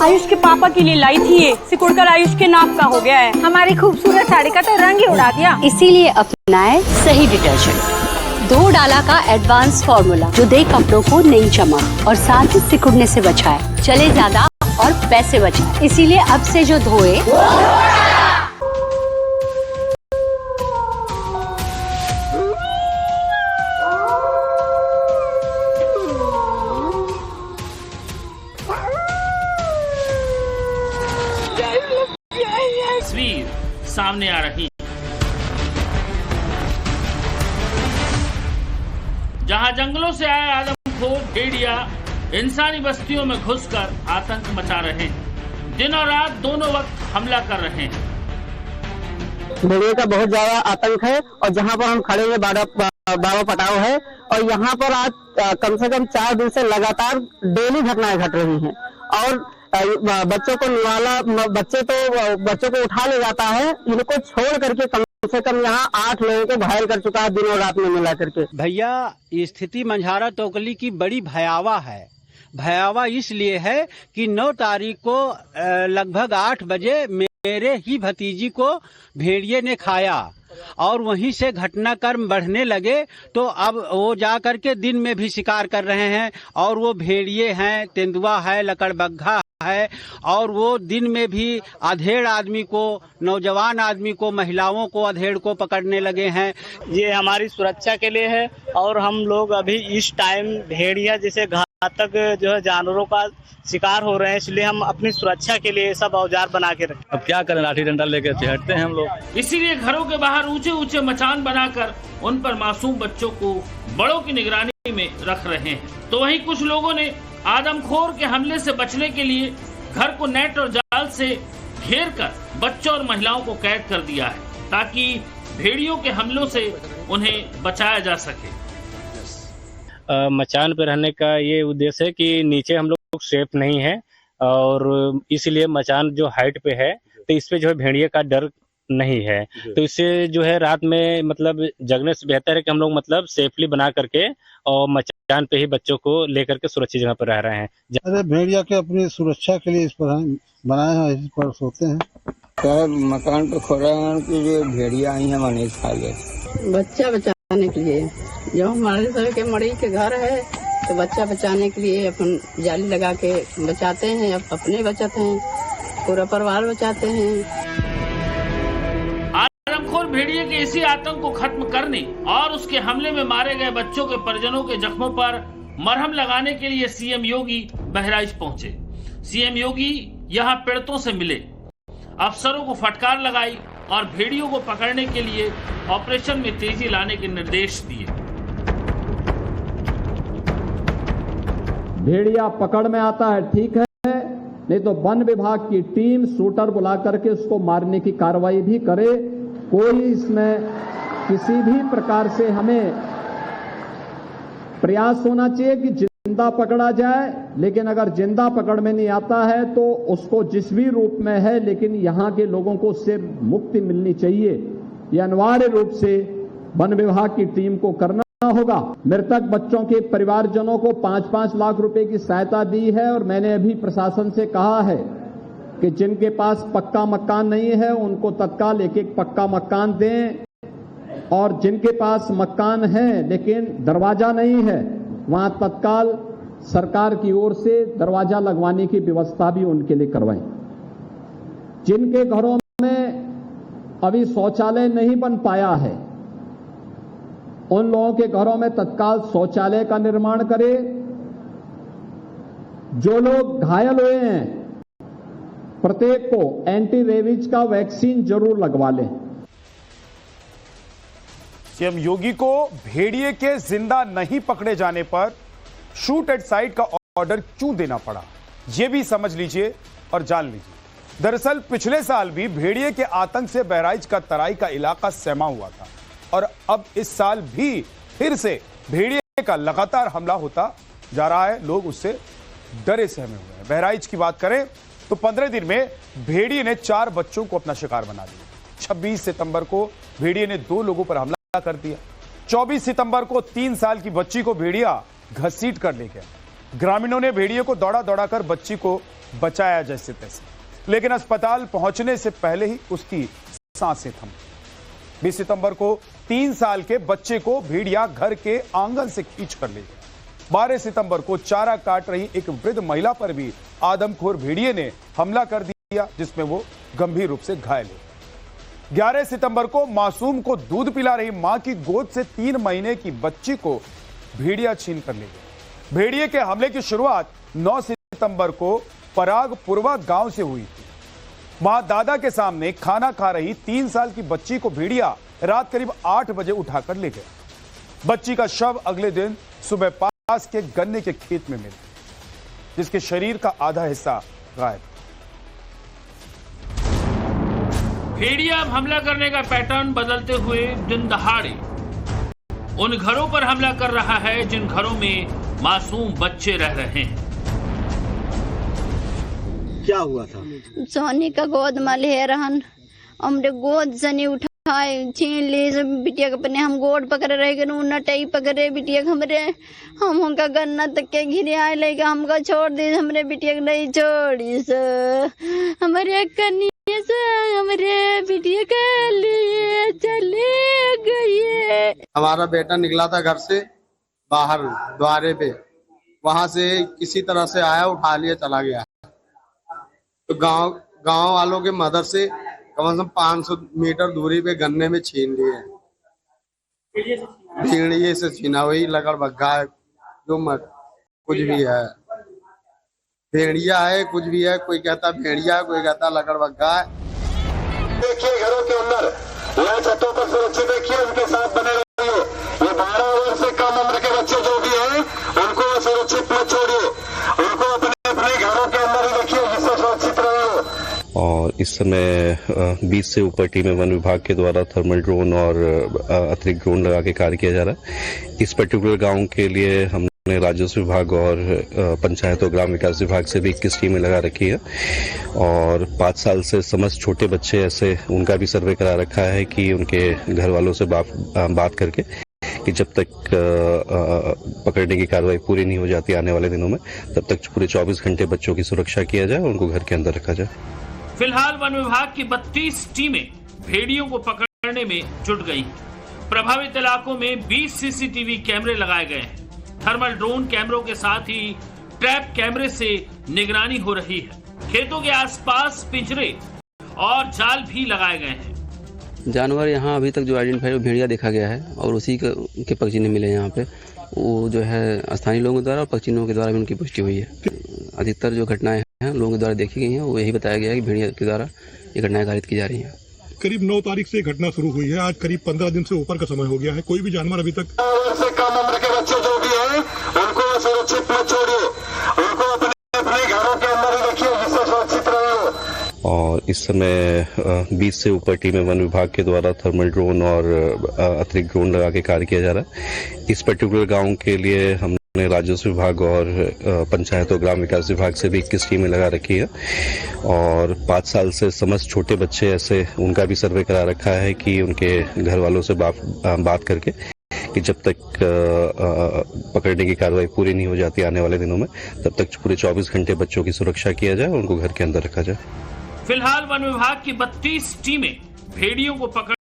आयुष के पापा के लिए लाई थी ये, सिकुड़कर आयुष के नाक का हो गया है। हमारी खूबसूरत साड़ी का तो रंग ही उड़ा दिया। इसीलिए अपनाए सही डिटर्जेंट, 2 डाला का एडवांस फॉर्मूला जो दे कपड़ों को नई चमक और साथ ही सिकुड़ने से बचाए, चले ज्यादा और पैसे बचाए। इसीलिए अब से जो धोए तस्वीर सामने आ रही, जहां जंगलों से आए आदमखोर भेड़िया इंसानी बस्तियों में घुसकर आतंक मचा रहे हैं। दिन और रात दोनों वक्त हमला कर रहे हैं। भेड़िए का बहुत ज्यादा आतंक है और जहां पर हम खड़े हैं बाबा पटाव है और यहाँ पर आज कम से कम 4 दिन से लगातार डेली घटनाएं घट रही हैं और बच्चों को निवाला बच्चों को उठा ले जाता है। इनको छोड़ करके कम से कम यहाँ 8 लोगों को घायल कर चुका है दिन और रात में मिला करके। भैया स्थिति मंझारा टोकली की बड़ी भयावह है। भयावह इसलिए है कि 9 तारीख को लगभग 8 बजे मेरे ही भतीजी को भेड़िए ने खाया और वहीं से घटनाक्रम बढ़ने लगे, तो अब वो जा करके दिन में भी शिकार कर रहे हैं और वो भेड़िए हैं, तेंदुआ है, लकड़बग्घा है और वो दिन में भी अधेड़ आदमी को, नौजवान आदमी को, महिलाओं को, अधेड़ को पकड़ने लगे हैं। ये हमारी सुरक्षा के लिए है और हम लोग अभी इस टाइम भेड़िया जैसे घातक जो है जानवरों का शिकार हो रहे हैं, इसलिए हम अपनी सुरक्षा के लिए सब औजार बना के रखें। अब क्या करें, लाठी डंडा लेकर हटते हैं हम लोग। इसीलिए घरों के बाहर ऊंचे ऊंचे मचान बनाकर उन पर मासूम बच्चों को बड़ों की निगरानी में रख रहे हैं। तो वहीं कुछ लोगों ने आदमखोर के हमले से बचने के लिए घर को नेट और जाल से घेर कर बच्चों और महिलाओं को कैद कर दिया है, ताकि भेड़ियों के हमलों से उन्हें बचाया जा सके। मचान पे रहने का ये उद्देश्य है कि नीचे हम लोग सेफ नहीं है और इसलिए मचान जो हाइट पे है तो इस पे जो है भेड़िए का डर नहीं है, तो इससे जो है रात में मतलब जगने से बेहतर है कि हम लोग मतलब सेफली बना करके और मचान पे ही बच्चों को लेकर के सुरक्षित जगह पर रह रहे हैं। अरे भेड़िया के अपनी सुरक्षा के लिए इस पर बनाए हैं, इस पर सोते हैं। सर मकान पे खोरा की जो भेड़िया आई है मैंने खा लिया। बच्चा बचाने के लिए, जो हमारे सर के मड़ी के घर है तो बच्चा बचाने के लिए अपन जाली लगा के बचाते हैं, अपने बचाते हैं, पूरा परिवार बचाते हैं। आदमखोर भेड़िए के इसी आतंक को खत्म करने और उसके हमले में मारे गए बच्चों के परिजनों के जख्मों पर मरहम लगाने के लिए सीएम योगी बहराइच पहुंचे। सीएम योगी यहां पीड़ितों से मिले, अफसरों को फटकार लगाई और भेड़ियों को पकड़ने के लिए ऑपरेशन में तेजी लाने के निर्देश दिए। भेड़िया पकड़ में आता है ठीक है, नहीं तो वन विभाग की टीम शूटर बुला करके उसको मारने की कार्रवाई भी करे। कोई इसमें किसी भी प्रकार से हमें प्रयास होना चाहिए कि जिंदा पकड़ा जाए, लेकिन अगर जिंदा पकड़ में नहीं आता है तो उसको जिस भी रूप में है, लेकिन यहाँ के लोगों को उससे मुक्ति मिलनी चाहिए। ये अनिवार्य रूप से वन विभाग की टीम को करना होगा। मृतक बच्चों के परिवारजनों को 5-5 लाख रुपए की सहायता दी है और मैंने अभी प्रशासन से कहा है कि जिनके पास पक्का मकान नहीं है उनको तत्काल एक पक्का मकान दें और जिनके पास मकान है लेकिन दरवाजा नहीं है वहां तत्काल सरकार की ओर से दरवाजा लगवाने की व्यवस्था भी उनके लिए करवाएं। जिनके घरों में अभी शौचालय नहीं बन पाया है उन लोगों के घरों में तत्काल शौचालय का निर्माण करें। जो लोग घायल हुए हैं प्रत्येक को एंटी रेबीज का वैक्सीन जरूर लगवा लें। सीएम योगी को भेड़िए के जिंदा नहीं पकड़े जाने पर शूट एट साइट का ऑर्डर क्यों देना पड़ा, यह भी समझ लीजिए और जान लीजिए। दरअसल पिछले साल भी भेड़िए के आतंक से बहराइच का तराई का इलाका सहमा हुआ था और अब इस साल भी फिर से भेड़िए का लगातार हमला होता जा रहा है। लोग उससे डरे सहमे हुए हैं। बहराइच की बात करें तो 15 दिन में भेड़िए ने 4 बच्चों को अपना शिकार बना दिया। 26 सितंबर को भेड़िए ने 2 लोगों पर हमला कर दिया। 24 सितंबर को 3 साल की बच्ची को भेड़िया घसीट कर ले गया। ग्रामीणों ने भेड़िए को दौड़ा दौड़ा कर बच्ची को बचाया जैसे तैसे, लेकिन अस्पताल पहुंचने से पहले ही उसकी सांसें थम। 20 सितंबर को 3 साल के बच्चे को भेड़िया घर के आंगन से खींच कर ले गया। 12 सितंबर को चारा काट रही एक वृद्ध महिला पर भी आदमखोर भेड़िए ने हमला कर दिया, जिसमें वो गंभीर रूप से घायल हो। 11 सितंबर को मासूम को दूध पिला रही मां की गोद से 3 महीने की बच्ची को भेड़िया छीन कर ले गया। भेड़िए के हमले की शुरुआत 9 सितंबर को परागपुरवा गांव से हुई थी। वहां दादा के सामने खाना खा रही 3 साल की बच्ची को भेड़िया रात करीब 8 बजे उठाकर ले गया। बच्ची का शव अगले दिन सुबह पास के गन्ने के खेत में मिला, जिसके शरीर का आधा हिस्सा गायब। भेड़िया अब हमला करने का पैटर्न बदलते हुए दिन दहाड़े उन घरों पर हमला कर रहा है जिन घरों में मासूम बच्चे रह रहे हैं। क्या हुआ था? सोनी का गोद में ले रहन, हमरे गोद से नहीं उठाए, छीन ली सब बिटिया के अपने। हम गोद पकड़े रह गए, नटई पकड़े बिटिया के हमरे। हम उनका गन्ना तक के घिरे आए लेके हमका छोड़ दी, हमरे बिटिया के नहीं छोड़ी से। हमारे कन्या से हमरे बिटिया के लिए चले गए। हमारा बेटा निकला था घर से बाहर द्वारे पे, वहां से किसी तरह से आया, उठा लिया, चला गया। तो गांव वालों के मदद से कम से कम 500 मीटर दूरी पे गन्ने में छीन लिए। भेड़िए से छीना, वही लकड़ बग्गा है जो कुछ भी है, भेड़िया है, कुछ भी है। कोई कहता भेड़िया, कोई कहता लकड़ बग्गा है। देखिए घरों के अंदर यहाँ छतों पर सुरक्षित देखिए, उनके साथ बने रहिए। ये 12 वर्ष से कम उम्र के बच्चे जो भी हैं उनको सुरक्षित मत छोड़िए, उनको अपने घरों के अंदर ही रखिए, जिससे सुरक्षित रहिए। और इस समय 20 से ऊपर टीमें वन विभाग के द्वारा थर्मल ड्रोन और अतिरिक्त ड्रोन लगा के कार्य किया जा रहा है। इस पर्टिकुलर गांव के लिए हमने राजस्व विभाग और पंचायत और ग्राम विकास विभाग से भी 21 टीमें लगा रखी है। और 5 साल से समस्त छोटे बच्चे ऐसे, उनका भी सर्वे करा रखा है कि उनके घर वालों से बात करके कि जब तक पकड़ने की कार्रवाई पूरी नहीं हो जाती आने वाले दिनों में, तब तक पूरे 24 घंटे बच्चों की सुरक्षा किया जाए और उनको घर के अंदर रखा जाए। फिलहाल वन विभाग की 32 टीमें भेड़ियों को पकड़ने में जुट गई। प्रभावित इलाकों में 20 सीसीटीवी कैमरे लगाए गए हैं। थर्मल ड्रोन कैमरों के साथ ही ट्रैप कैमरे से निगरानी हो रही है। खेतों के आसपास पिंजरे और जाल भी लगाए गए हैं। जानवर यहाँ अभी तक जो आइडेंटिफाई भेड़िया देखा गया है और उसी के पक्षी मिले यहाँ पे, वो जो है स्थानीय लोगों द्वारा और पक्षियों के द्वारा भी उनकी पुष्टि हुई है। अधिकतर जो घटनाएं हैं लोगों के द्वारा देखी गई हैं, वो यही बताया गया है कि भेड़िया के द्वारा ये घटनाएं कारित की जा रही हैं। करीब 9 तारीख से घटना शुरू हुई है, आज करीब 15 दिन से ऊपर का समय हो गया है। कोई भी जानवर अभी तक से कम उम्र के बच्चे जो भी हैं उनको सुरक्षित मत छोड़िए, उनको अपने घरों के अंदर ही रखिए, जिससे सुरक्षित रहिए। और इस समय 20 से ऊपर टीमें वन विभाग के द्वारा थर्मल ड्रोन और अतिरिक्त ड्रोन लगा के कार्य किया जा रहा है। इस पर्टिकुलर गांव के लिए हमने राजस्व विभाग और पंचायत और ग्राम विकास विभाग से भी 21 टीमें लगा रखी है। और 5 साल से समस्त छोटे बच्चे ऐसे, उनका भी सर्वे करा रखा है कि उनके घर वालों से बात करके कि जब तक पकड़ने की कार्रवाई पूरी नहीं हो जाती आने वाले दिनों में, तब तक पूरे 24 घंटे बच्चों की सुरक्षा किया जाए और उनको घर के अंदर रखा जाए। फिलहाल वन विभाग की 32 टीमें भेड़ियों को पकड़